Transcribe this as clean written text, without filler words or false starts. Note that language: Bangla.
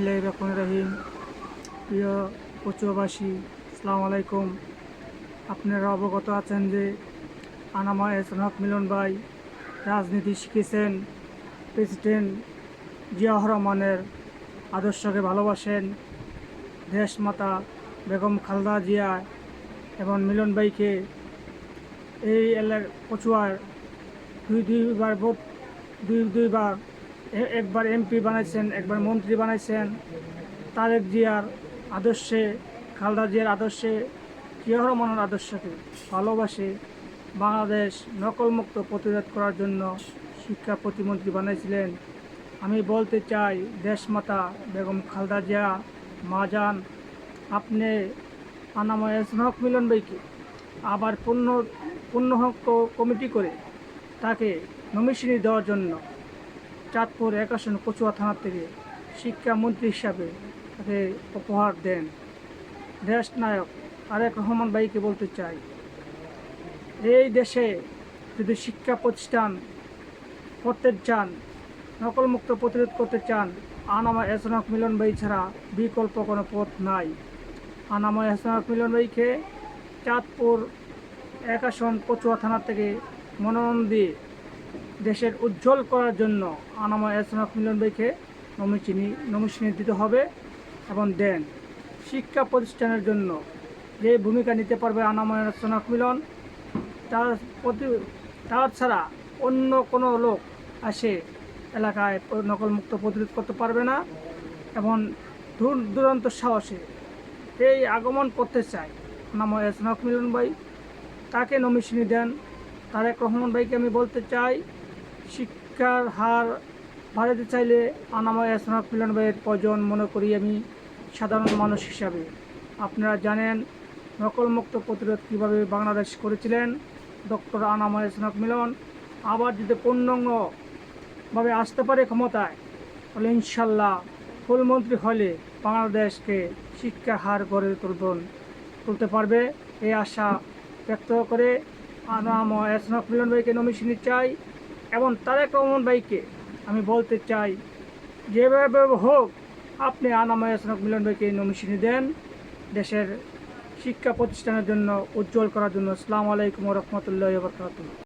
বিসমিল্লাহির রহমানির রহিম। প্রিয় কচুয়াবাসী, আসসালামু আলাইকুম। আপনারা অবগত আছেন যে আনামা এহসান হক মিলন ভাই রাজনীতি শিখেছেন, প্রেসিডেন্ট জিয়াউর রহমানের আদর্শকে ভালোবাসেন। দেশমাতা বেগম খালেদা জিয়া এবং মিলন ভাইকে এই কচুয়ার দুইবার একবার এমপি বানাইছেন, একবার মন্ত্রী বানাইছেন। তারেক জিয়ার আদর্শে, খালেদা জিয়ার আদর্শে, জিয়াউর রহমানের আদর্শকে ভালোবাসে বাংলাদেশ নকলমুক্ত প্রতিরোধ করার জন্য শিক্ষা প্রতিমন্ত্রী বানাইছিলেন। আমি বলতে চাই, দেশমাতা বেগম খালেদা জিয়া মা যান, আপনি আনামা এহসান হক মিলন ভাইকে আবার পূর্ণ কমিটি করে তাকে নমিশনি দেওয়ার জন্য চাঁদপুর 1 আসন কচুয়া থানা থেকে শিক্ষামন্ত্রী হিসাবে তাকে উপহার দেন। দেশ নায়ক তারেক রহমান ভাইকে বলতে চাই, এই দেশে যদি শিক্ষা প্রতিষ্ঠান করতে চান, নকলমুক্ত প্রতিরোধ করতে চান, আনামা এহসান হক মিলন ভাই ছাড়া বিকল্প কোনো পথ নাই। আনামা এহসান হক মিলন ভাইকে চাঁদপুর 1 আসন কচুয়া থানা থেকে মনোনয়ন দিয়ে দেশের উজ্জ্বল করার জন্য আনামা এহসান হক মিলন ভাইকে নমিশনি দিতে হবে এবং দেন। শিক্ষা প্রতিষ্ঠানের জন্য যে ভূমিকা নিতে পারবে আনামা এহসান হক মিলন, তার ছাড়া অন্য কোনো লোক আসে এলাকায় নকলমুক্ত প্রতিরোধ করতে পারবে না এবং দূর দূরান্ত সাহসে এই আগমন করতে চায় আনামা এহসান হক মিলন ভাই, তাকে নমিশনি দেন। তারেক রহমান ভাইকে আমি বলতে চাই, শিক্ষার হার বাড়াতে চাইলে আনামা এহসান হক মিলন ভাইয়ের প্রয়োজন মনে করি আমি সাধারণ মানুষ হিসাবে। আপনারা জানেন নকলমুক্ত প্রতিরোধ কীভাবে বাংলাদেশ করেছিলেন ডক্টর আনামা এহসান হক মিলন। আবার যদি পূর্ণাঙ্গভাবে আসতে পারে ক্ষমতায়, তাহলে ইনশাল্লাহ ফুলমন্ত্রী হলে বাংলাদেশকে শিক্ষার হার গড়ে তুলতে পারবে, এই আশা ব্যক্ত করে আনামা এহসান হক মিলন ভাইকে নমিশনি চাই। এবং তারেক রহমান ভাইকে আমি বলতে চাই, যেভাবে হোক আপনি আনামা এহসান হক মিলন ভাইকে নমিশনি দেন দেশের শিক্ষা প্রতিষ্ঠানের জন্য, উজ্জ্বল করার জন্য। আসসালামু আলাইকুম ওয়া রাহমাতুল্লাহি ওয়া বারাকাতুহু।